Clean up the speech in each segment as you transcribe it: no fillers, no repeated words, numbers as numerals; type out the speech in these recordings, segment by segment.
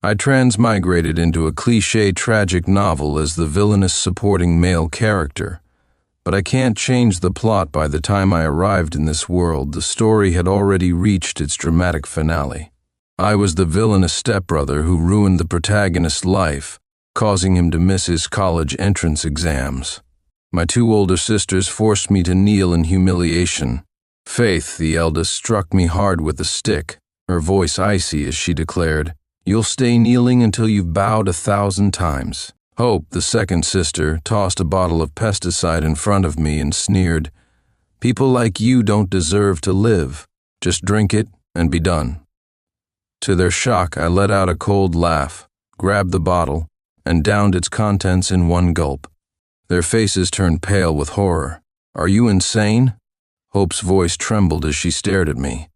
I transmigrated into a cliché tragic novel as the villainous supporting male character. But I can't change the plot. By the time I arrived in this world, the story had already reached its dramatic finale. I was the villainous stepbrother who ruined the protagonist's life, causing him to miss his college entrance exams. My two older sisters forced me to kneel in humiliation. Faith, the eldest, struck me hard with a stick, her voice icy as she declared, "You'll stay kneeling until you've bowed 1,000 times. Hope, the second sister, tossed a bottle of pesticide in front of me and sneered, "People like you don't deserve to live. Just drink it and be done." To their shock, I let out a cold laugh, grabbed the bottle, and downed its contents in one gulp. Their faces turned pale with horror. "Are you insane?" Hope's voice trembled as she stared at me.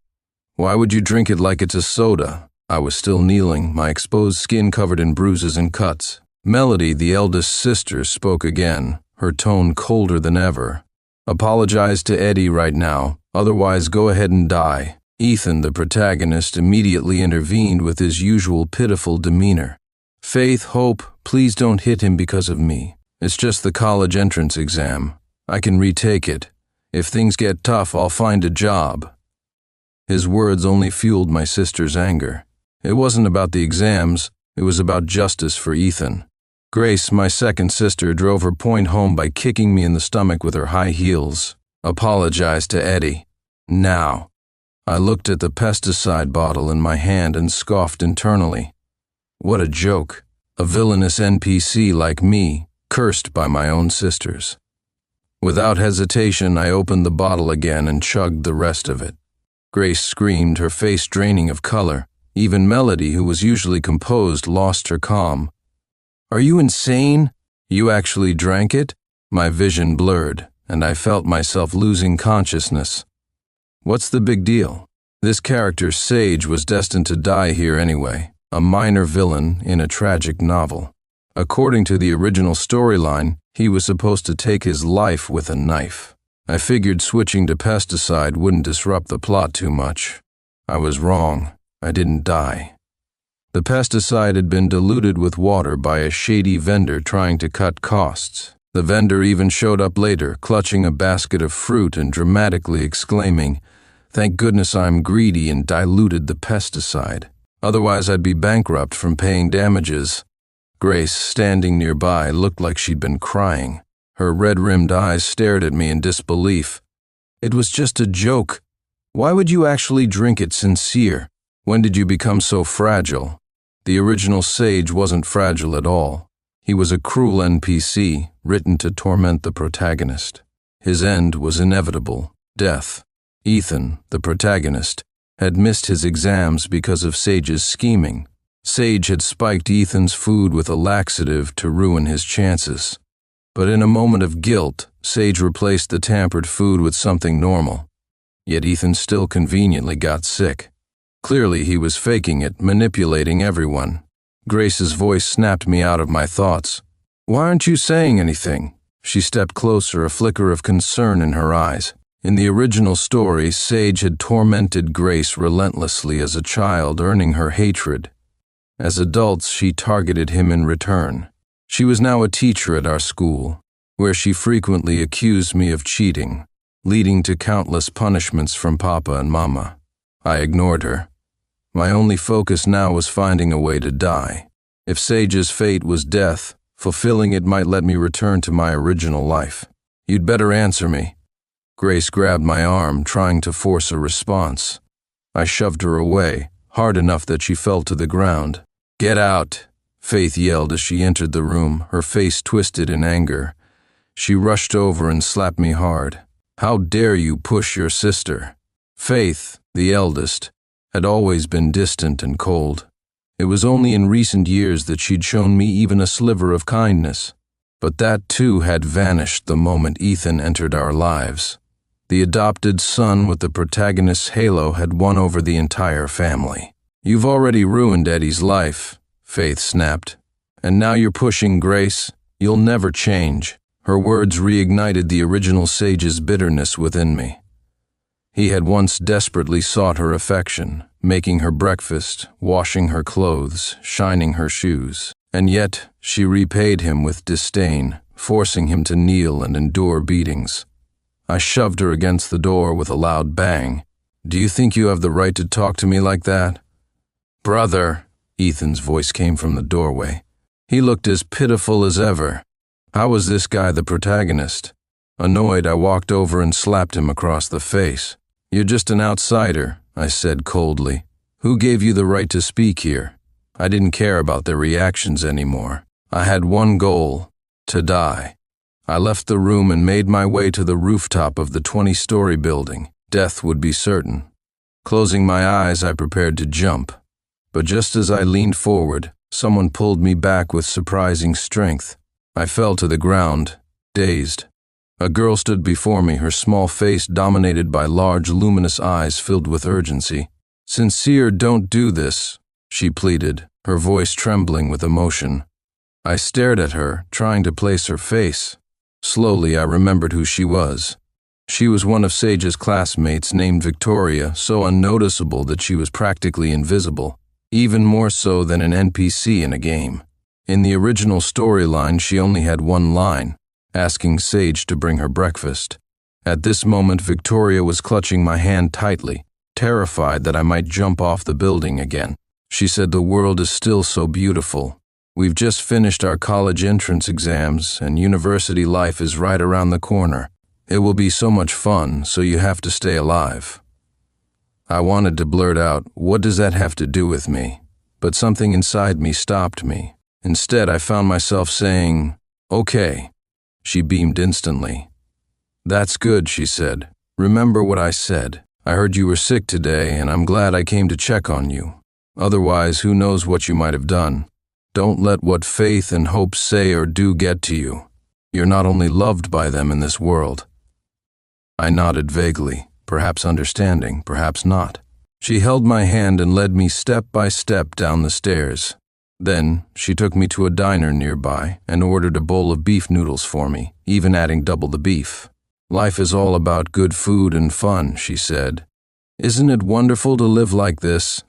"Why would you drink it like it's a soda?" I was still kneeling, my exposed skin covered in bruises and cuts. Melody, the eldest sister, spoke again, her tone colder than ever. "Apologize to Eddie right now, otherwise go ahead and die." Ethan, the protagonist, immediately intervened with his usual pitiful demeanor. "Faith, Hope, please don't hit him because of me. It's just the college entrance exam. I can retake it. If things get tough, I'll find a job." His words only fueled my sister's anger. It wasn't about the exams, it was about justice for Ethan. Grace, my second sister, drove her point home by kicking me in the stomach with her high heels. "Apologize to Eddie. Now." I looked at the pesticide bottle in my hand and scoffed internally. What a joke. A villainous NPC like me, cursed by my own sisters. Without hesitation, I opened the bottle again and chugged the rest of it. Grace screamed, her face draining of color. Even Melody, who was usually composed, lost her calm. "Are you insane? You actually drank it?" My vision blurred, and I felt myself losing consciousness. What's the big deal? This character, Sage, was destined to die here anyway, a minor villain in a tragic novel. According to the original storyline, he was supposed to take his life with a knife. I figured switching to pesticide wouldn't disrupt the plot too much. I was wrong. I didn't die. The pesticide had been diluted with water by a shady vendor trying to cut costs. The vendor even showed up later, clutching a basket of fruit and dramatically exclaiming, "Thank goodness I'm greedy and diluted the pesticide. Otherwise I'd be bankrupt from paying damages." Grace, standing nearby, looked like she'd been crying. Her red-rimmed eyes stared at me in disbelief. "It was just a joke. Why would you actually drink it sincere? When did you become so fragile?" The original Sage wasn't fragile at all. He was a cruel NPC, written to torment the protagonist. His end was inevitable, death. Ethan, the protagonist, had missed his exams because of Sage's scheming. Sage had spiked Ethan's food with a laxative to ruin his chances. But in a moment of guilt, Sage replaced the tampered food with something normal. Yet Ethan still conveniently got sick. Clearly he was faking it, manipulating everyone. Grace's voice snapped me out of my thoughts. "Why aren't you saying anything?" She stepped closer, a flicker of concern in her eyes. In the original story, Sage had tormented Grace relentlessly as a child, earning her hatred. As adults, she targeted him in return. She was now a teacher at our school, where she frequently accused me of cheating, leading to countless punishments from Papa and Mama. I ignored her. My only focus now was finding a way to die. If Sage's fate was death, fulfilling it might let me return to my original life. "You'd better answer me." Grace grabbed my arm, trying to force a response. I shoved her away, hard enough that she fell to the ground. "Get out," Faith yelled as she entered the room, her face twisted in anger. She rushed over and slapped me hard. "How dare you push your sister?" Faith, the eldest, had always been distant and cold. It was only in recent years that she'd shown me even a sliver of kindness. But that too had vanished the moment Ethan entered our lives. The adopted son with the protagonist's halo had won over the entire family. "You've already ruined Eddie's life," Faith snapped. "And now you're pushing Grace? You'll never change." Her words reignited the original Sage's bitterness within me. He had once desperately sought her affection, making her breakfast, washing her clothes, shining her shoes. And yet, she repaid him with disdain, forcing him to kneel and endure beatings. I shoved her against the door with a loud bang. "Do you think you have the right to talk to me like that?" "Brother," Ethan's voice came from the doorway. He looked as pitiful as ever. How was this guy the protagonist? Annoyed, I walked over and slapped him across the face. "You're just an outsider," I said coldly. "Who gave you the right to speak here?" I didn't care about their reactions anymore. I had one goal: to die. I left the room and made my way to the rooftop of the 20-story building. Death would be certain. Closing my eyes, I prepared to jump. But just as I leaned forward, someone pulled me back with surprising strength. I fell to the ground, dazed. A girl stood before me, her small face dominated by large, luminous eyes filled with urgency. "Sincere, don't do this," she pleaded, her voice trembling with emotion. I stared at her, trying to place her face. Slowly, I remembered who she was. She was one of Sage's classmates named Victoria, so unnoticeable that she was practically invisible, even more so than an NPC in a game. In the original storyline, she only had one line, asking Sage to bring her breakfast. At this moment, Victoria was clutching my hand tightly, terrified that I might jump off the building again. She said, "The world is still so beautiful. We've just finished our college entrance exams, and university life is right around the corner. It will be so much fun, so you have to stay alive." I wanted to blurt out, "What does that have to do with me?" But something inside me stopped me. Instead, I found myself saying, "Okay." She beamed instantly. "That's good," she said. "Remember what I said. I heard you were sick today, and I'm glad I came to check on you. Otherwise, who knows what you might have done. Don't let what faith and hope say or do get to you. You're not only loved by them in this world." I nodded vaguely, perhaps understanding, perhaps not. She held my hand and led me step by step down the stairs. Then, she took me to a diner nearby and ordered a bowl of beef noodles for me, even adding double the beef. "Life is all about good food and fun," she said. "Isn't it wonderful to live like this?"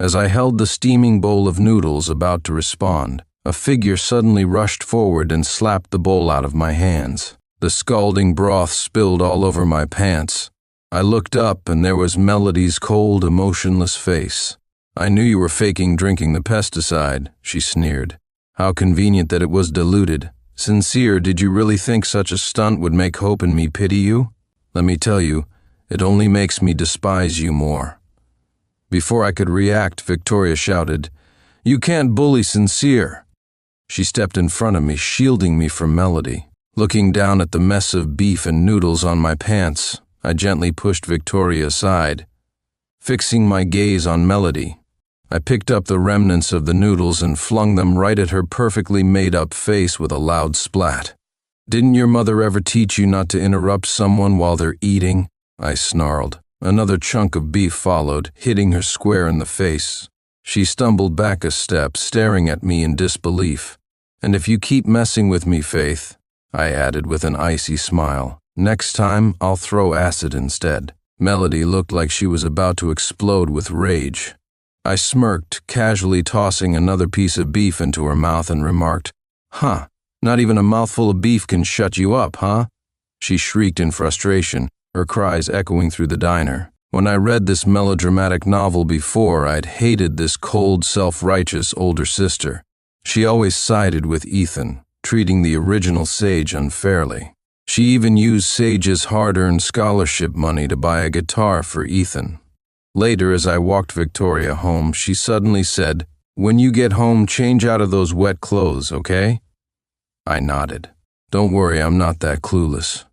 As I held the steaming bowl of noodles about to respond, a figure suddenly rushed forward and slapped the bowl out of my hands. The scalding broth spilled all over my pants. I looked up and there was Melody's cold, emotionless face. "I knew you were faking drinking the pesticide," she sneered. "How convenient that it was diluted. Sincere, did you really think such a stunt would make Hope and me pity you? Let me tell you, it only makes me despise you more." Before I could react, Victoria shouted, "You can't bully Sincere." She stepped in front of me, shielding me from Melody. Looking down at the mess of beef and noodles on my pants, I gently pushed Victoria aside. Fixing my gaze on Melody, I picked up the remnants of the noodles and flung them right at her perfectly made-up face with a loud splat. "Didn't your mother ever teach you not to interrupt someone while they're eating?" I snarled. Another chunk of beef followed, hitting her square in the face. She stumbled back a step, staring at me in disbelief. "And if you keep messing with me, Faith," I added with an icy smile, "next time I'll throw acid instead." Melody looked like she was about to explode with rage. I smirked, casually tossing another piece of beef into her mouth and remarked, "Huh, not even a mouthful of beef can shut you up, huh?" She shrieked in frustration, her cries echoing through the diner. When I read this melodramatic novel before, I'd hated this cold, self-righteous older sister. She always sided with Ethan, treating the original Sage unfairly. She even used Sage's hard-earned scholarship money to buy a guitar for Ethan. Later, as I walked Victoria home, she suddenly said, "When you get home, change out of those wet clothes, okay?" I nodded. Don't worry, I'm not that clueless.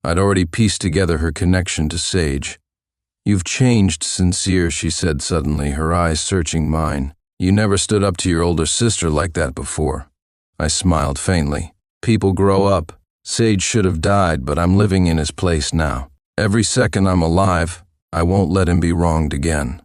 I'd already pieced together her connection to Sage. "You've changed, Sincere," she said suddenly, her eyes searching mine. "You never stood up to your older sister like that before." I smiled faintly. "People grow up. Sage should have died, but I'm living in his place now. Every second I'm alive, I won't let him be wronged again."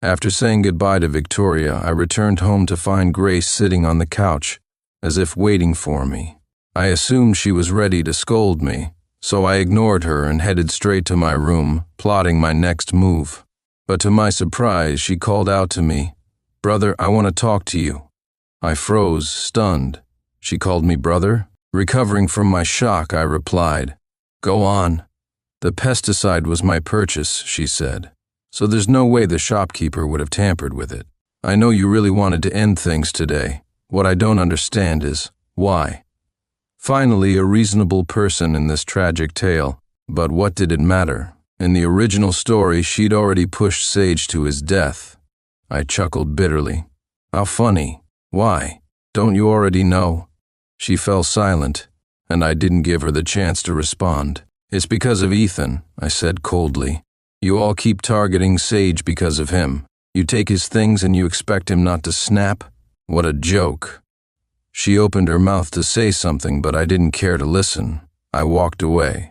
After saying goodbye to Victoria, I returned home to find Grace sitting on the couch, as if waiting for me. I assumed she was ready to scold me, so I ignored her and headed straight to my room, plotting my next move. But to my surprise, she called out to me, "Brother, I want to talk to you." I froze, stunned. She called me brother? Recovering from my shock, I replied, "Go on." "The pesticide was my purchase," she said, "so there's no way the shopkeeper would have tampered with it. I know you really wanted to end things today. What I don't understand is, why?" Finally, a reasonable person in this tragic tale. But what did it matter? In the original story, she'd already pushed Sage to his death. I chuckled bitterly. How funny. Why? Don't you already know? She fell silent, and I didn't give her the chance to respond. "It's because of Ethan," I said coldly. "You all keep targeting Sage because of him. You take his things and you expect him not to snap? What a joke." She opened her mouth to say something, but I didn't care to listen. I walked away.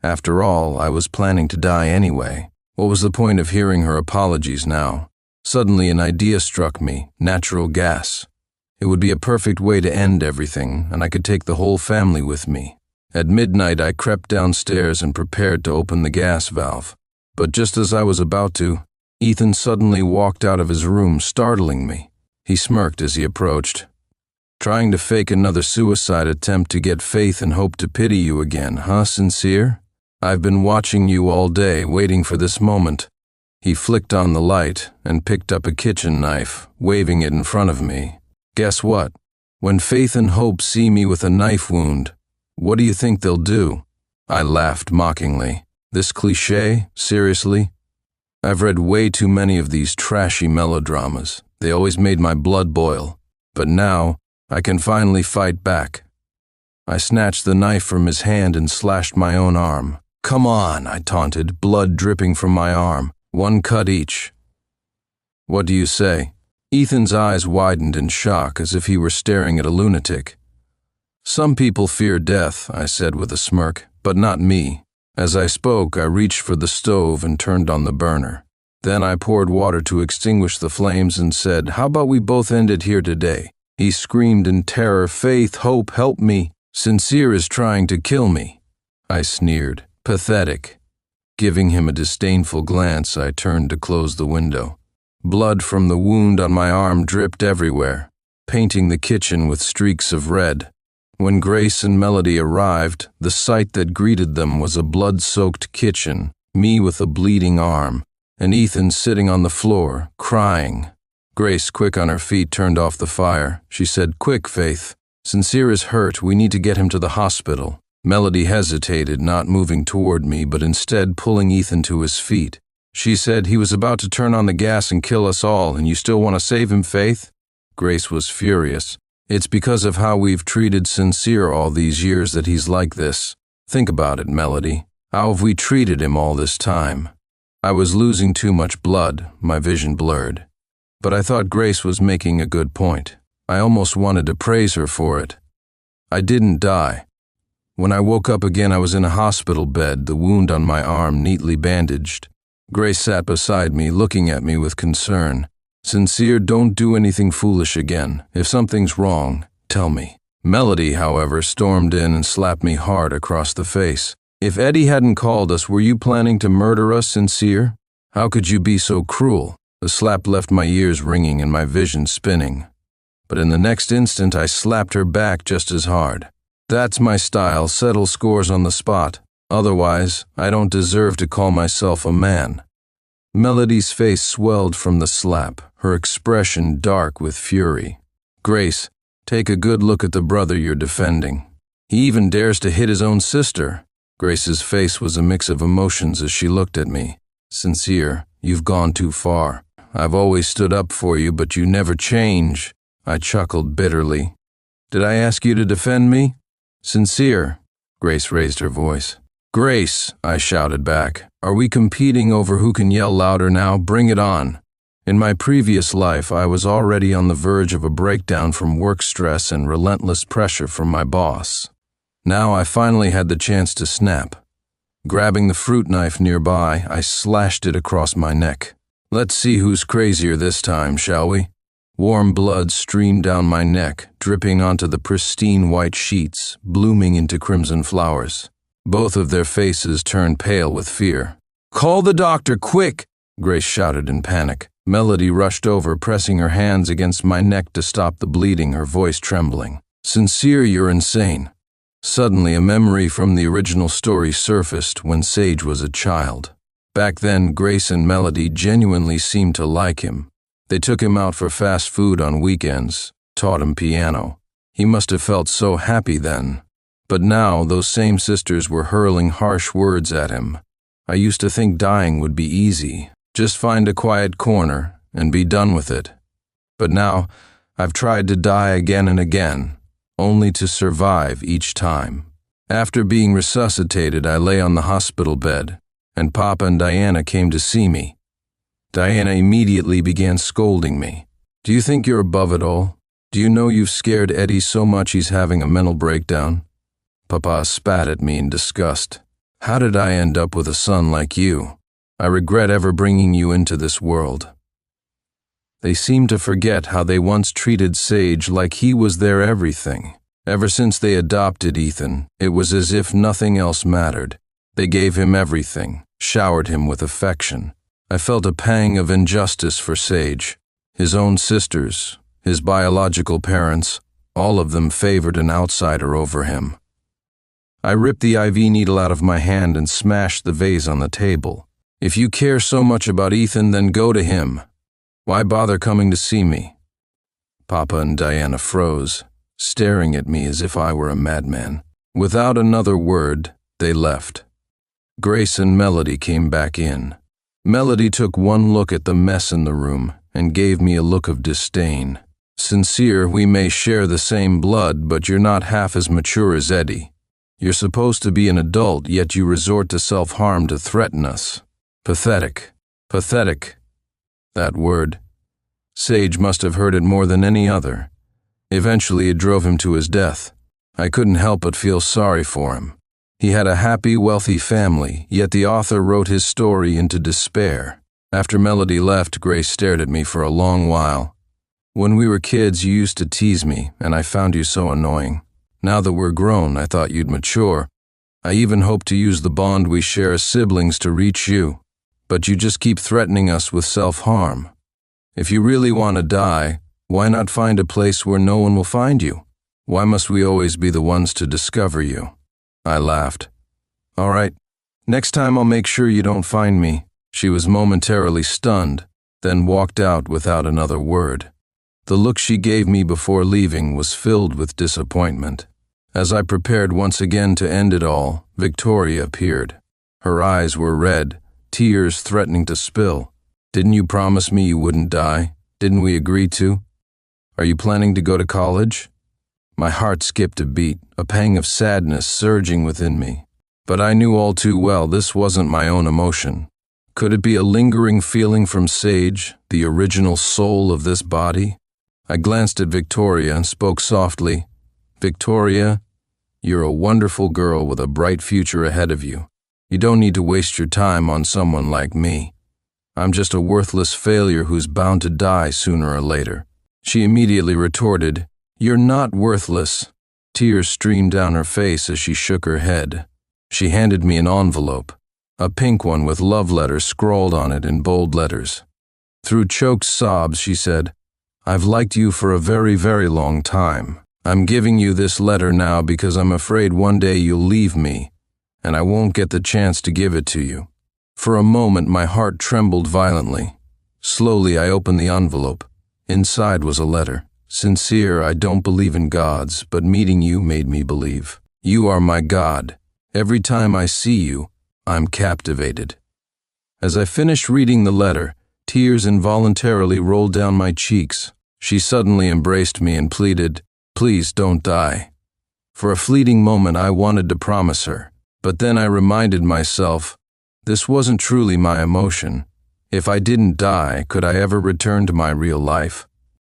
After all, I was planning to die anyway. What was the point of hearing her apologies now? Suddenly an idea struck me, natural gas. It would be a perfect way to end everything, and I could take the whole family with me. At midnight, I crept downstairs and prepared to open the gas valve. But just as I was about to, Ethan suddenly walked out of his room, startling me. He smirked as he approached. "Trying to fake another suicide attempt to get Faith and hope to pity you again, huh, Sincere? I've been watching you all day, waiting for this moment." He flicked on the light and picked up a kitchen knife, waving it in front of me. "Guess what? When Faith and Hope see me with a knife wound, what do you think they'll do?" I laughed mockingly. This cliché? Seriously? I've read way too many of these trashy melodramas. They always made my blood boil. But now, I can finally fight back. I snatched the knife from his hand and slashed my own arm. "Come on," I taunted, blood dripping from my arm. "One cut each." "What do you say?" Ethan's eyes widened in shock as if he were staring at a lunatic. "Some people fear death," I said with a smirk, "but not me." As I spoke, I reached for the stove and turned on the burner. Then I poured water to extinguish the flames and said, "How about we both end it here today?" He screamed in terror, "Faith, Hope, help me. Sincere is trying to kill me." I sneered. Pathetic. Giving him a disdainful glance, I turned to close the window. Blood from the wound on my arm dripped everywhere, painting the kitchen with streaks of red. When Grace and Melody arrived, the sight that greeted them was a blood-soaked kitchen, me with a bleeding arm, and Ethan sitting on the floor, crying. Grace, quick on her feet, turned off the fire. She said, "Quick, Faith. Sincere is hurt. We need to get him to the hospital." Melody hesitated, not moving toward me, but instead pulling Ethan to his feet. She said, "He was about to turn on the gas and kill us all, and you still want to save him, Faith?" Grace was furious. "It's because of how we've treated Sincere all these years that he's like this. Think about it, Melody. How have we treated him all this time?" I was losing too much blood, my vision blurred. But I thought Grace was making a good point. I almost wanted to praise her for it. I didn't die. When I woke up again, I was in a hospital bed, the wound on my arm neatly bandaged. Grace sat beside me, looking at me with concern. "Sincere, don't do anything foolish again. If something's wrong, tell me." Melody, however, stormed in and slapped me hard across the face. "If Eddie hadn't called us, were you planning to murder us, Sincere? How could you be so cruel?" The slap left my ears ringing and my vision spinning. But in the next instant, I slapped her back just as hard. That's my style, settle scores on the spot. Otherwise, I don't deserve to call myself a man. Melody's face swelled from the slap, her expression dark with fury. "Grace, take a good look at the brother you're defending. He even dares to hit his own sister." Grace's face was a mix of emotions as she looked at me. "Sincere, you've gone too far. I've always stood up for you, but you never change." I chuckled bitterly. "Did I ask you to defend me?" "Sincere." Grace raised her voice. "Grace," I shouted back, "are we competing over who can yell louder now? Bring it on." In my previous life, I was already on the verge of a breakdown from work stress and relentless pressure from my boss. Now I finally had the chance to snap. Grabbing the fruit knife nearby, I slashed it across my neck. "Let's see who's crazier this time, shall we?" Warm blood streamed down my neck, dripping onto the pristine white sheets, blooming into crimson flowers. Both of their faces turned pale with fear. "Call the doctor, quick!" Grace shouted in panic. Melody rushed over, pressing her hands against my neck to stop the bleeding, her voice trembling. Sincere, you're insane. Suddenly, a memory from the original story surfaced when Sage was a child. Back then, Grace and Melody genuinely seemed to like him. They took him out for fast food on weekends, taught him piano. He must have felt so happy then. But now, those same sisters were hurling harsh words at him. I used to think dying would be easy. Just find a quiet corner and be done with it. But now, I've tried to die again and again, only to survive each time. After being resuscitated, I lay on the hospital bed, and Papa and Diana came to see me. Diana immediately began scolding me. Do you think you're above it all? Do you know you've scared Eddie so much he's having a mental breakdown? Papa spat at me in disgust. How did I end up with a son like you? I regret ever bringing you into this world. They seem to forget how they once treated Sage like he was their everything. Ever since they adopted Ethan, it was as if nothing else mattered. They gave him everything, showered him with affection. I felt a pang of injustice for Sage. His own sisters, his biological parents, all of them favored an outsider over him. I ripped the IV needle out of my hand and smashed the vase on the table. If you care so much about Ethan, then go to him. Why bother coming to see me? Papa and Diana froze, staring at me as if I were a madman. Without another word, they left. Grace and Melody came back in. Melody took one look at the mess in the room and gave me a look of disdain. Sincere, we may share the same blood, but you're not half as mature as Eddie. You're supposed to be an adult, yet you resort to self-harm to threaten us. Pathetic. Pathetic. That word. Sage must have heard it more than any other. Eventually, it drove him to his death. I couldn't help but feel sorry for him. He had a happy, wealthy family, yet the author wrote his story into despair. After Melody left, Grace stared at me for a long while. When we were kids, you used to tease me, and I found you so annoying. Now that we're grown, I thought you'd mature. I even hoped to use the bond we share as siblings to reach you. But you just keep threatening us with self-harm. If you really want to die, why not find a place where no one will find you? Why must we always be the ones to discover you? I laughed. All right, next time I'll make sure you don't find me. She was momentarily stunned, then walked out without another word. The look she gave me before leaving was filled with disappointment. As I prepared once again to end it all, Victoria appeared. Her eyes were red, tears threatening to spill. Didn't you promise me you wouldn't die? Didn't we agree to? Are you planning to go to college? My heart skipped a beat, a pang of sadness surging within me. But I knew all too well this wasn't my own emotion. Could it be a lingering feeling from Sage, the original soul of this body? I glanced at Victoria and spoke softly. Victoria, you're a wonderful girl with a bright future ahead of you. You don't need to waste your time on someone like me. I'm just a worthless failure who's bound to die sooner or later. She immediately retorted, You're not worthless. Tears streamed down her face as she shook her head. She handed me an envelope, a pink one with love letters scrawled on it in bold letters. Through choked sobs, she said, I've liked you for a very, very long time. I'm giving you this letter now because I'm afraid one day you'll leave me, and I won't get the chance to give it to you. For a moment, my heart trembled violently. Slowly, I opened the envelope. Inside was a letter. Sincere, I don't believe in gods, but meeting you made me believe. You are my God. Every time I see you, I'm captivated. As I finished reading the letter, tears involuntarily rolled down my cheeks. She suddenly embraced me and pleaded, Please don't die. For a fleeting moment, I wanted to promise her, but then I reminded myself, this wasn't truly my emotion. If I didn't die, could I ever return to my real life?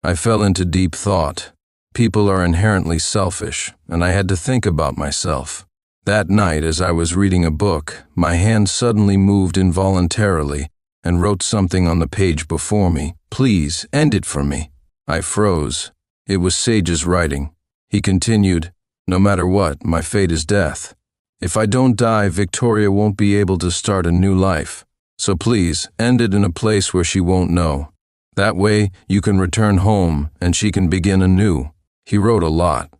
I fell into deep thought. People are inherently selfish, and I had to think about myself. That night, as I was reading a book, my hand suddenly moved involuntarily and wrote something on the page before me. Please, end it for me. I froze. It was Sage's writing. He continued, No matter what, my fate is death. If I don't die, Victoria won't be able to start a new life. So please, end it in a place where she won't know. That way, you can return home and she can begin anew." He wrote a lot.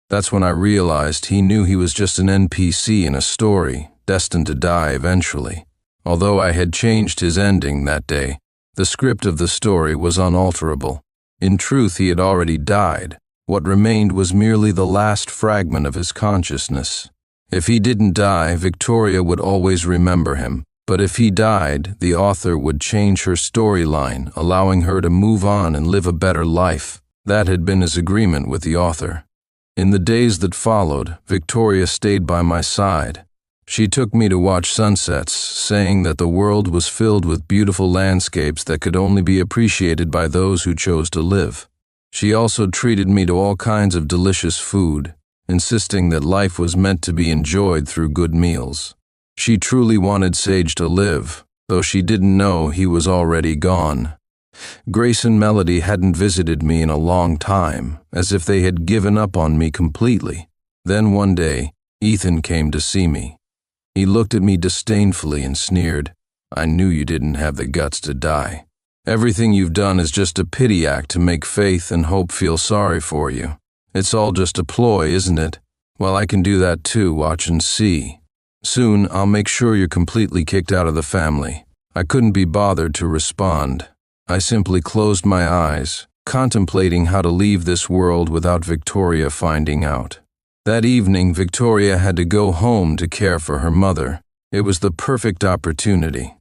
That's when I realized he knew he was just an NPC in a story, destined to die eventually. Although I had changed his ending that day, the script of the story was unalterable. In truth, he had already died. What remained was merely the last fragment of his consciousness. If he didn't die, Victoria would always remember him. But if he died, the author would change her storyline, allowing her to move on and live a better life. That had been his agreement with the author. In the days that followed, Victoria stayed by my side. She took me to watch sunsets, saying that the world was filled with beautiful landscapes that could only be appreciated by those who chose to live. She also treated me to all kinds of delicious food, insisting that life was meant to be enjoyed through good meals. She truly wanted Sage to live, though she didn't know he was already gone. Grace and Melody hadn't visited me in a long time, as if they had given up on me completely. Then one day, Ethan came to see me. He looked at me disdainfully and sneered, "I knew you didn't have the guts to die. Everything you've done is just a pity act to make Faith and Hope feel sorry for you. It's all just a ploy, isn't it? Well, I can do that too, watch and see. Soon, I'll make sure you're completely kicked out of the family." I couldn't be bothered to respond. I simply closed my eyes, contemplating how to leave this world without Victoria finding out. That evening, Victoria had to go home to care for her mother. It was the perfect opportunity.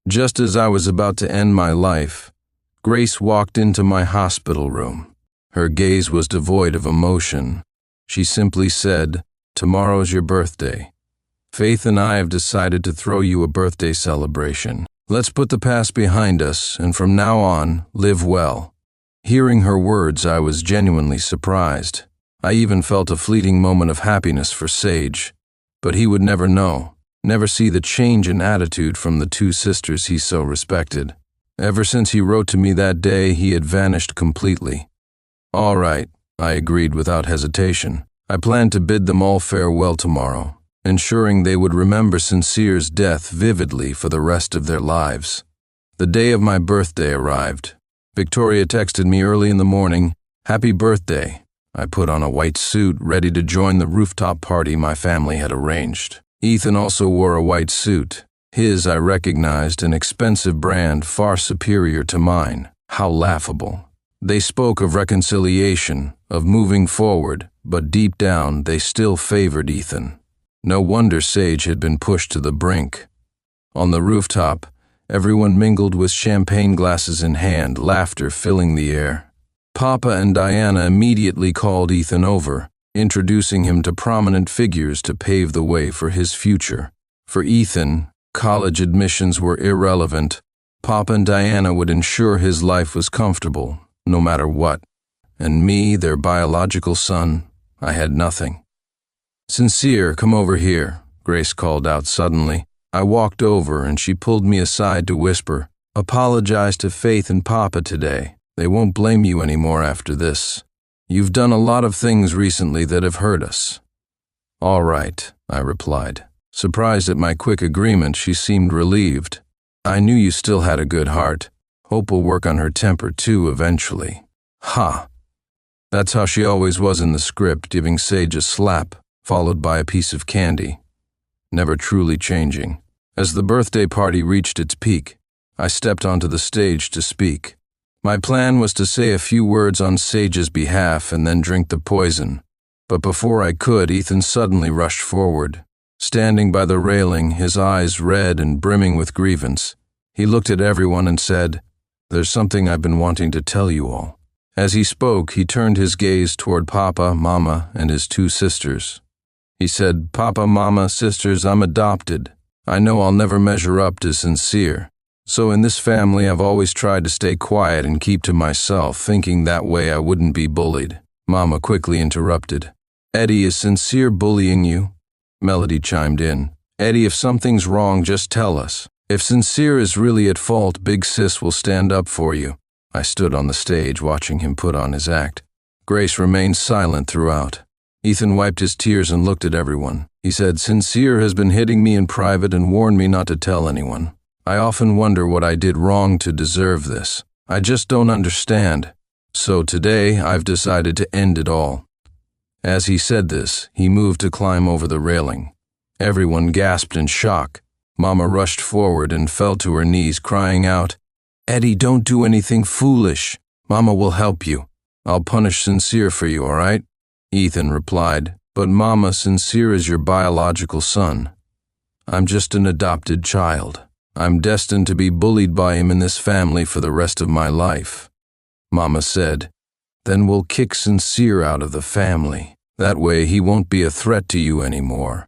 Just as I was about to end my life, Grace walked into my hospital room. Her gaze was devoid of emotion. She simply said, "Tomorrow's your birthday. Faith and I have decided to throw you a birthday celebration. Let's put the past behind us, and from now on, live well." Hearing her words, I was genuinely surprised. I even felt a fleeting moment of happiness for Sage. But he would never know, never see the change in attitude from the two sisters he so respected. Ever since he wrote to me that day, he had vanished completely. "All right," I agreed without hesitation. I planned to bid them all farewell tomorrow, ensuring they would remember Sincere's death vividly for the rest of their lives. The day of my birthday arrived. Victoria texted me early in the morning, "Happy birthday." I put on a white suit, ready to join the rooftop party my family had arranged. Ethan also wore a white suit. His, I recognized, an expensive brand far superior to mine. How laughable. They spoke of reconciliation, of moving forward, but deep down they still favored Ethan. No wonder Sage had been pushed to the brink. On the rooftop, everyone mingled with champagne glasses in hand, laughter filling the air. Papa and Diana immediately called Ethan over, introducing him to prominent figures to pave the way for his future. For Ethan, college admissions were irrelevant. Papa and Diana would ensure his life was comfortable, no matter what. And me, their biological son, I had nothing. "Sincere, come over here," Grace called out suddenly. I walked over and she pulled me aside to whisper, "Apologize to Faith and Papa today. They won't blame you anymore after this. You've done a lot of things recently that have hurt us." "All right," I replied. Surprised at my quick agreement, she seemed relieved. "I knew you still had a good heart. Hope will work on her temper too eventually." Ha! That's how she always was in the script, giving Sage a slap, followed by a piece of candy. Never truly changing. As the birthday party reached its peak, I stepped onto the stage to speak. My plan was to say a few words on Sage's behalf and then drink the poison. But before I could, Ethan suddenly rushed forward. Standing by the railing, his eyes red and brimming with grievance, he looked at everyone and said, "There's something I've been wanting to tell you all." As he spoke, he turned his gaze toward Papa, Mama, and his two sisters. He said, "Papa, Mama, sisters, I'm adopted. I know I'll never measure up to Sincere. So in this family, I've always tried to stay quiet and keep to myself, thinking that way I wouldn't be bullied." Mama quickly interrupted. "Eddie, is Sincere bullying you?" Melody chimed in. "Eddie, if something's wrong, just tell us. If Sincere is really at fault, Big Sis will stand up for you." I stood on the stage watching him put on his act. Grace remained silent throughout. Ethan wiped his tears and looked at everyone. He said, "Sincere has been hitting me in private and warned me not to tell anyone. I often wonder what I did wrong to deserve this. I just don't understand. So today, I've decided to end it all." As he said this, he moved to climb over the railing. Everyone gasped in shock. Mama rushed forward and fell to her knees, crying out, "Eddie, don't do anything foolish. Mama will help you. I'll punish Sincere for you, all right?" Ethan replied, "But Mama, Sincere is your biological son. I'm just an adopted child. I'm destined to be bullied by him in this family for the rest of my life." Mama said, "Then we'll kick Sincere out of the family. That way he won't be a threat to you anymore."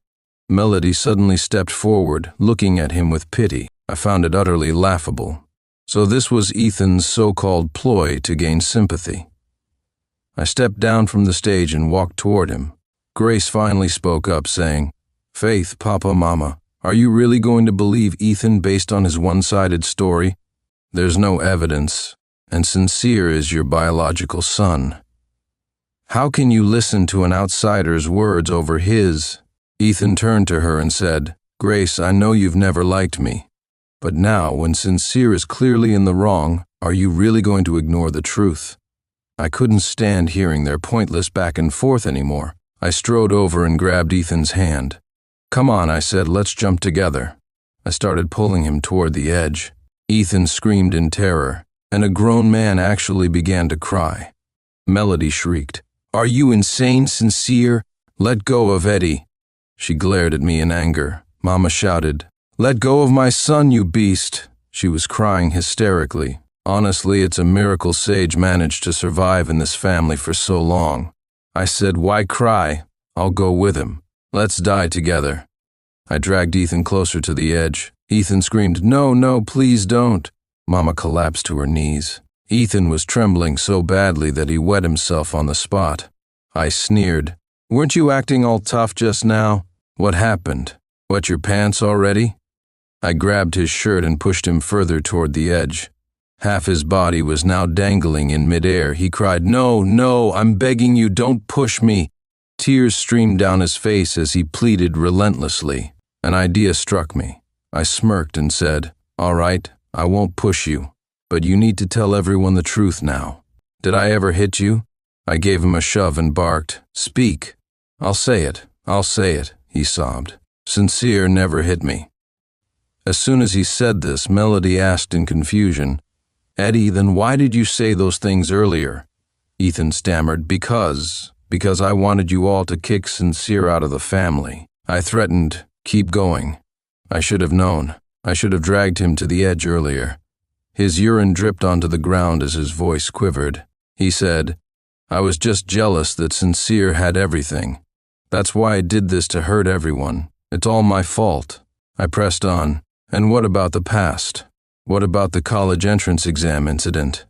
Melody suddenly stepped forward, looking at him with pity. I found it utterly laughable. So this was Ethan's so-called ploy to gain sympathy. I stepped down from the stage and walked toward him. Grace finally spoke up, saying, "Faith, Papa, Mama, are you really going to believe Ethan based on his one-sided story? There's no evidence, and Sincere is your biological son. How can you listen to an outsider's words over his?" Ethan turned to her and said, "Grace, I know you've never liked me, but now, when Sincere is clearly in the wrong, are you really going to ignore the truth?" I couldn't stand hearing their pointless back and forth anymore. I strode over and grabbed Ethan's hand. "Come on," I said, "let's jump together." I started pulling him toward the edge. Ethan screamed in terror, and a grown man actually began to cry. Melody shrieked, "Are you insane, Sincere? Let go of Eddie." She glared at me in anger. Mama shouted, "Let go of my son, you beast." She was crying hysterically. Honestly, it's a miracle Sage managed to survive in this family for so long. I said, "Why cry? I'll go with him. Let's die together." I dragged Ethan closer to the edge. Ethan screamed, "No, no, please don't." Mama collapsed to her knees. Ethan was trembling so badly that he wet himself on the spot. I sneered, "Weren't you acting all tough just now? What happened? Wet your pants already?" I grabbed his shirt and pushed him further toward the edge. Half his body was now dangling in midair. He cried, "No, no, I'm begging you, don't push me." Tears streamed down his face as he pleaded relentlessly. An idea struck me. I smirked and said, "All right, I won't push you, but you need to tell everyone the truth now. Did I ever hit you?" I gave him a shove and barked, "Speak." I'll say it," he sobbed. "Sincere never hit me." As soon as he said this, Melody asked in confusion, "Eddie, then why did you say those things earlier?" Ethan stammered, Because I wanted you all to kick Sincere out of the family. I threatened, keep going. I should have known. I should have dragged him to the edge earlier." His urine dripped onto the ground as his voice quivered. He said, "I was just jealous that Sincere had everything. That's why I did this, to hurt everyone. It's all my fault." I pressed on, "And what about the past? What about the college entrance exam incident?"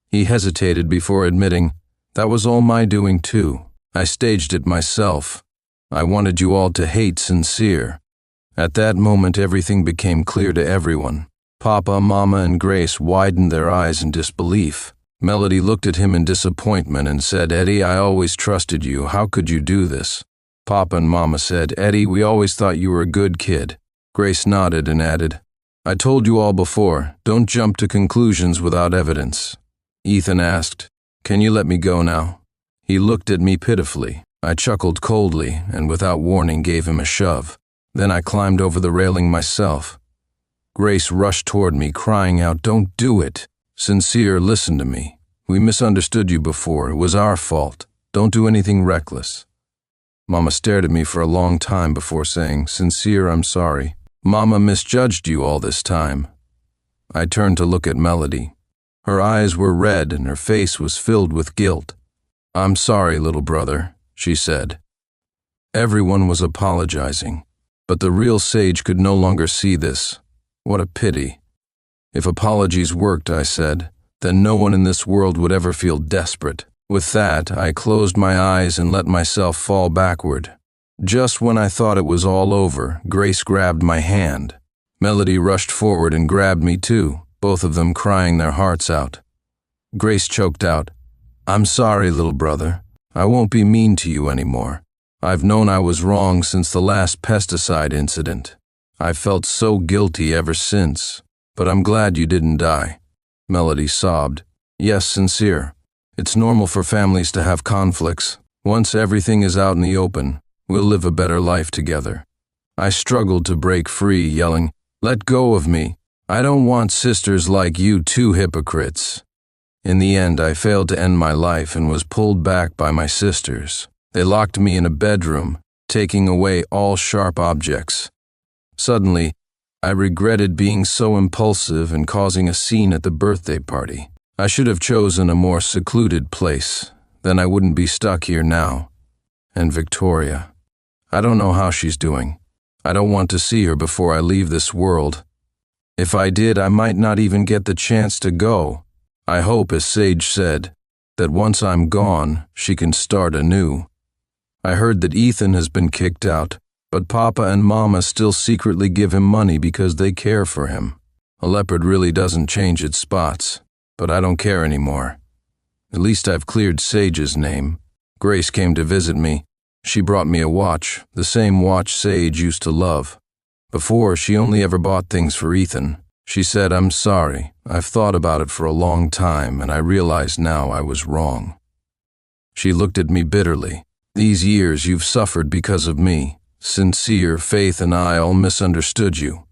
He hesitated before admitting, "That was all my doing too. I staged it myself. I wanted you all to hate Sincere." At that moment, everything became clear to everyone. Papa, Mama, and Grace widened their eyes in disbelief. Melody looked at him in disappointment and said, "Eddie, I always trusted you. How could you do this?" Papa and Mama said, "Eddie, we always thought you were a good kid." Grace nodded and added, "I told you all before, don't jump to conclusions without evidence." Ethan asked, "Can you let me go now?" He looked at me pitifully. I chuckled coldly and without warning gave him a shove. Then I climbed over the railing myself. Grace rushed toward me, crying out, "Don't do it. Sincere, listen to me. We misunderstood you before. It was our fault. Don't do anything reckless." Mama stared at me for a long time before saying, "Sincere, I'm sorry. Mama misjudged you all this time." I turned to look at Melody. Her eyes were red and her face was filled with guilt. "I'm sorry, little brother," she said. Everyone was apologizing, but the real Sage could no longer see this. What a pity. If apologies worked, I said, then no one in this world would ever feel desperate. With that, I closed my eyes and let myself fall backward. Just when I thought it was all over, Grace grabbed my hand. Melody rushed forward and grabbed me too, both of them crying their hearts out. Grace choked out, "I'm sorry, little brother. I won't be mean to you anymore. I've known I was wrong since the last pesticide incident. I felt so guilty ever since, but I'm glad you didn't die. Melody sobbed. Yes, Sincere. It's normal for families to have conflicts. Once everything is out in the open, we'll live a better life together. I struggled to break free, yelling, "Let go of me. I don't want sisters like you two hypocrites." In the end, I failed to end my life and was pulled back by my sisters. They locked me in a bedroom, taking away all sharp objects. Suddenly, I regretted being so impulsive and causing a scene at the birthday party. I should have chosen a more secluded place. Then I wouldn't be stuck here now. And Victoria. I don't know how she's doing. I don't want to see her before I leave this world. If I did, I might not even get the chance to go. I hope, as Sage said, that once I'm gone, she can start anew. I heard that Ethan has been kicked out, but Papa and Mama still secretly give him money because they care for him. A leopard really doesn't change its spots, but I don't care anymore. At least I've cleared Sage's name. Grace came to visit me. She brought me a watch, the same watch Sage used to love. Before, she only ever bought things for Ethan. She said, "I'm sorry. I've thought about it for a long time, and I realize now I was wrong." She looked at me bitterly. "These years you've suffered because of me. Sincere, Faith, and I all misunderstood you."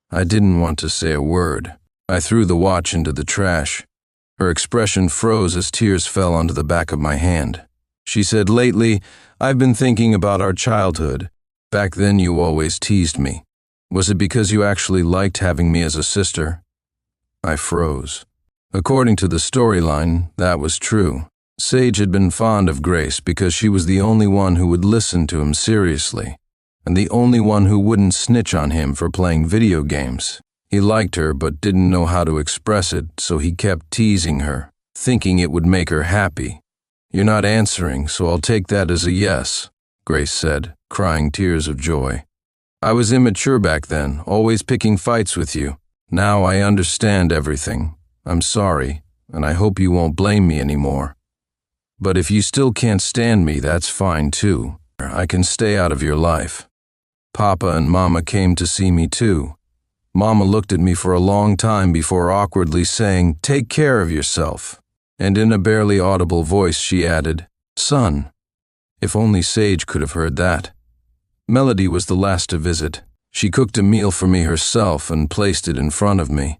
I didn't want to say a word. I threw the watch into the trash. Her expression froze as tears fell onto the back of my hand. She said, "Lately, I've been thinking about our childhood. Back then you always teased me. Was it because you actually liked having me as a sister?" I froze. According to the storyline, that was true. Sage had been fond of Grace because she was the only one who would listen to him seriously, and the only one who wouldn't snitch on him for playing video games. He liked her but didn't know how to express it, so he kept teasing her, thinking it would make her happy. "You're not answering, so I'll take that as a yes," Grace said, crying tears of joy. "I was immature back then, always picking fights with you. Now I understand everything. I'm sorry, and I hope you won't blame me anymore. But if you still can't stand me, that's fine too. I can stay out of your life." Papa and Mama came to see me too. Mama looked at me for a long time before awkwardly saying, "Take care of yourself." And in a barely audible voice she added, "Son." If only Sage could have heard that. Melody was the last to visit. She cooked a meal for me herself and placed it in front of me.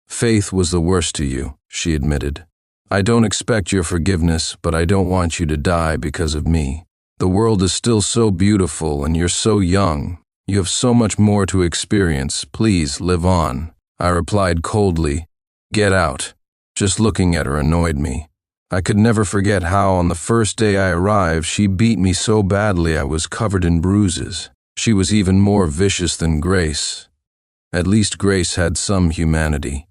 "Faith was the worst to you," she admitted. "I don't expect your forgiveness, but I don't want you to die because of me. The world is still so beautiful and you're so young. You have so much more to experience. Please live on." I replied coldly, "Get out." Just looking at her annoyed me. I could never forget how on the first day I arrived she beat me so badly I was covered in bruises. She was even more vicious than Grace. At least Grace had some humanity.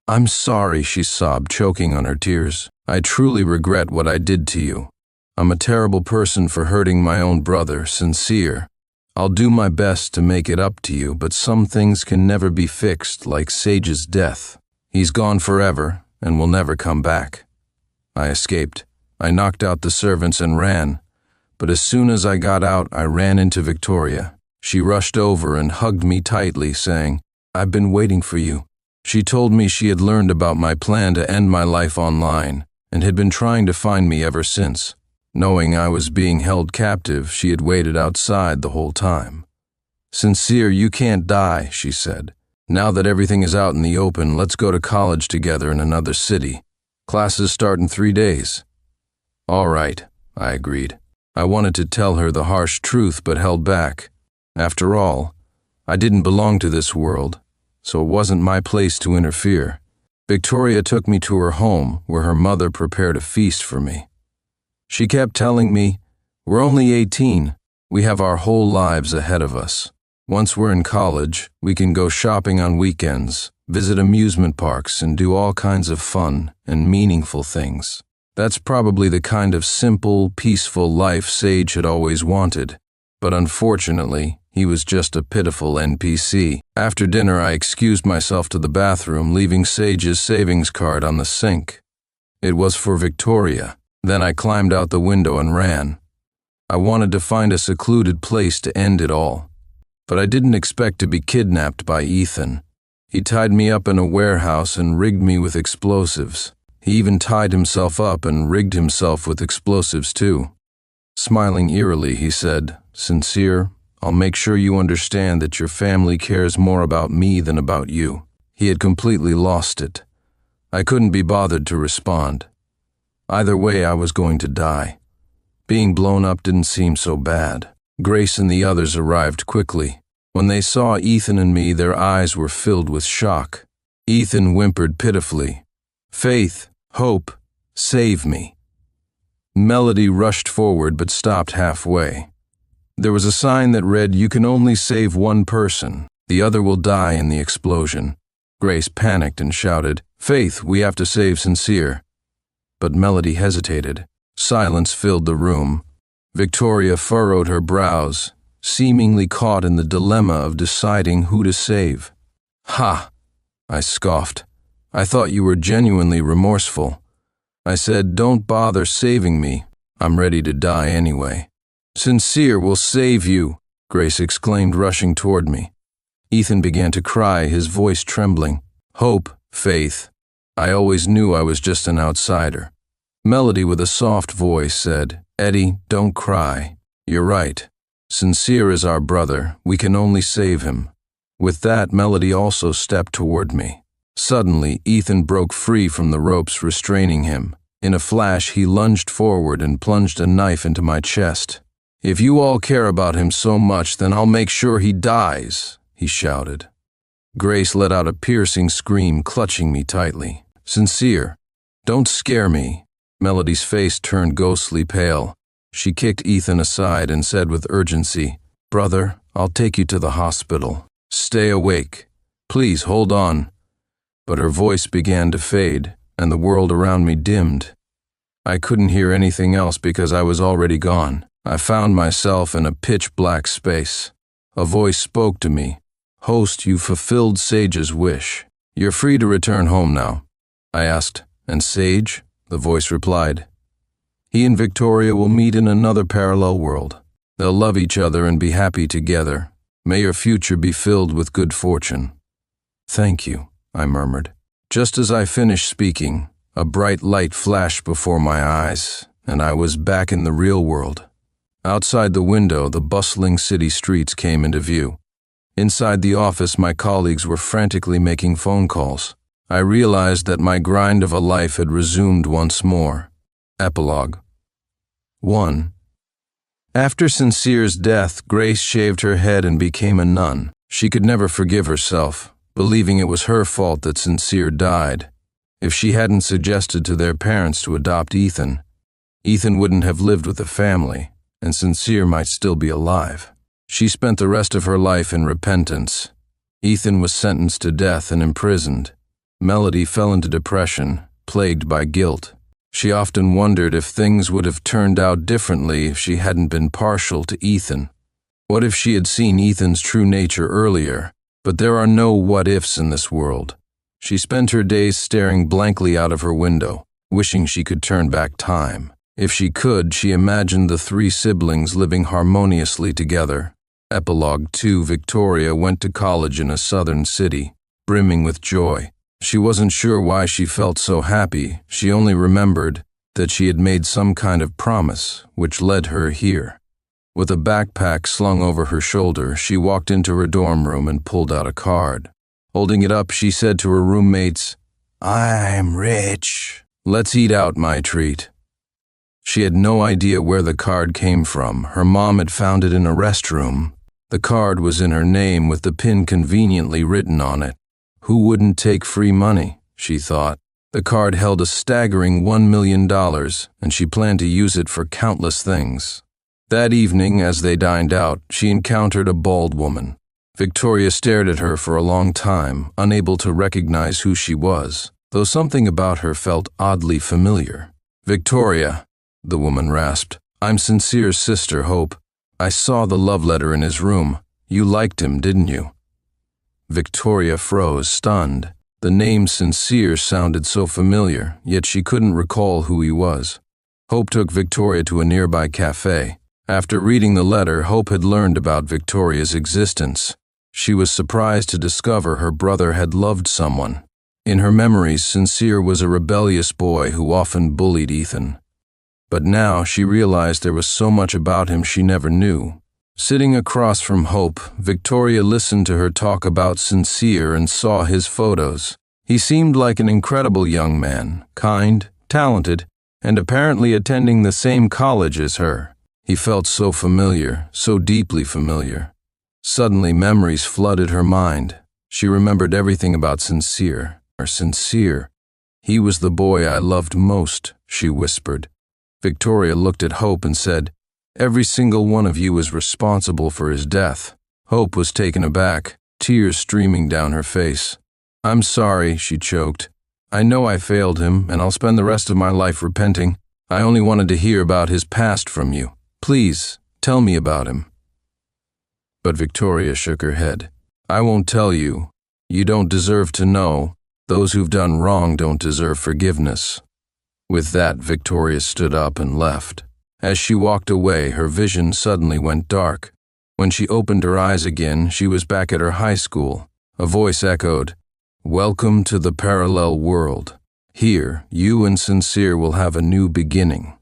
"I'm sorry," she sobbed, choking on her tears. "I truly regret what I did to you. I'm a terrible person for hurting my own brother, Sincere. I'll do my best to make it up to you, but some things can never be fixed, like Sage's death. He's gone forever and will never come back." I escaped. I knocked out the servants and ran. But as soon as I got out, I ran into Victoria. She rushed over and hugged me tightly, saying, "I've been waiting for you." She told me she had learned about my plan to end my life online and had been trying to find me ever since. Knowing I was being held captive, she had waited outside the whole time. "Sincere, you can't die," she said. "Now that everything is out in the open, let's go to college together in another city. Classes start in 3 days." "All right," I agreed. I wanted to tell her the harsh truth but held back. After all, I didn't belong to this world, so it wasn't my place to interfere. Victoria took me to her home, where her mother prepared a feast for me. She kept telling me, "We're only 18. We have our whole lives ahead of us. Once we're in college, we can go shopping on weekends, visit amusement parks, and do all kinds of fun and meaningful things." That's probably the kind of simple, peaceful life Sage had always wanted. But unfortunately, he was just a pitiful NPC. After dinner, I excused myself to the bathroom, leaving Sage's savings card on the sink. It was for Victoria. Then I climbed out the window and ran. I wanted to find a secluded place to end it all. But I didn't expect to be kidnapped by Ethan. He tied me up in a warehouse and rigged me with explosives. He even tied himself up and rigged himself with explosives too. Smiling eerily, he said, "Sincere, I'll make sure you understand that your family cares more about me than about you." He had completely lost it. I couldn't be bothered to respond. Either way, I was going to die. Being blown up didn't seem so bad. Grace and the others arrived quickly. When they saw Ethan and me, their eyes were filled with shock. Ethan whimpered pitifully, "Faith, Hope, save me." Melody rushed forward but stopped halfway. There was a sign that read, "You can only save one person. The other will die in the explosion." Grace panicked and shouted, "Faith, we have to save Sincere." But Melody hesitated. Silence filled the room. Victoria furrowed her brows, seemingly caught in the dilemma of deciding who to save. "Ha!" I scoffed. "I thought you were genuinely remorseful." I said, "Don't bother saving me. I'm ready to die anyway." "Sincere will save you," Grace exclaimed, rushing toward me. Ethan began to cry, his voice trembling. "Hope, Faith. I always knew I was just an outsider." Melody, with a soft voice, said, "Eddie, don't cry. You're right. Sincere is our brother. We can only save him." With that, Melody also stepped toward me. Suddenly, Ethan broke free from the ropes restraining him. In a flash, he lunged forward and plunged a knife into my chest. "If you all care about him so much, then I'll make sure he dies," he shouted. Grace let out a piercing scream, clutching me tightly. "Sincere, don't scare me." Melody's face turned ghostly pale. She kicked Ethan aside and said with urgency, "Brother, I'll take you to the hospital. Stay awake. Please hold on." But her voice began to fade, and the world around me dimmed. I couldn't hear anything else because I was already gone. I found myself in a pitch-black space. A voice spoke to me. "Host, you fulfilled Sage's wish. You're free to return home now." I asked, "And Sage?" The voice replied, "He and Victoria will meet in another parallel world. They'll love each other and be happy together. May your future be filled with good fortune." "Thank you," I murmured. Just as I finished speaking, a bright light flashed before my eyes, and I was back in the real world. Outside the window, the bustling city streets came into view. Inside the office, my colleagues were frantically making phone calls. I realized that my grind of a life had resumed once more. Epilogue 1. After Sincere's death, Grace shaved her head and became a nun. She could never forgive herself, believing it was her fault that Sincere died. If she hadn't suggested to their parents to adopt Ethan, Ethan wouldn't have lived with the family, and Sincere might still be alive. She spent the rest of her life in repentance. Ethan was sentenced to death and imprisoned. Melody fell into depression, plagued by guilt. She often wondered if things would have turned out differently if she hadn't been partial to Ethan. What if she had seen Ethan's true nature earlier? But there are no what-ifs in this world. She spent her days staring blankly out of her window, wishing she could turn back time. If she could, she imagined the three siblings living harmoniously together. Epilogue 2. Victoria went to college in a southern city, brimming with joy. She wasn't sure why she felt so happy. She only remembered that she had made some kind of promise, which led her here. With a backpack slung over her shoulder, she walked into her dorm room and pulled out a card. Holding it up, she said to her roommates, "I'm rich. Let's eat out my treat." She had no idea where the card came from. Her mom had found it in a restroom. The card was in her name with the pin conveniently written on it. Who wouldn't take free money, she thought. The card held a staggering $1 million, and she planned to use it for countless things. That evening, as they dined out, she encountered a bald woman. Victoria stared at her for a long time, unable to recognize who she was, though something about her felt oddly familiar. "Victoria," the woman rasped, "I'm Sincere's sister, Hope. I saw the love letter in his room. You liked him, didn't you?" Victoria froze, stunned. The name Sincere sounded so familiar, yet she couldn't recall who he was. Hope took Victoria to a nearby cafe. After reading the letter, Hope had learned about Victoria's existence. She was surprised to discover her brother had loved someone. In her memories, Sincere was a rebellious boy who often bullied Ethan. But now she realized there was so much about him she never knew. Sitting across from Hope, Victoria listened to her talk about Sincere and saw his photos. He seemed like an incredible young man, kind, talented, and apparently attending the same college as her. He felt so familiar, so deeply familiar. Suddenly, memories flooded her mind. She remembered everything about Sincere. Sincere. He was the boy I loved most, she whispered. Victoria looked at Hope and said, "Every single one of you is responsible for his death." Hope was taken aback, tears streaming down her face. "I'm sorry," she choked. "I know I failed him, and I'll spend the rest of my life repenting. I only wanted to hear about his past from you. Please, tell me about him." But Victoria shook her head. "I won't tell you. You don't deserve to know. Those who've done wrong don't deserve forgiveness." With that, Victoria stood up and left. As she walked away, her vision suddenly went dark. When she opened her eyes again, she was back at her high school. A voice echoed, "Welcome to the parallel world. Here, you and Sincere will have a new beginning."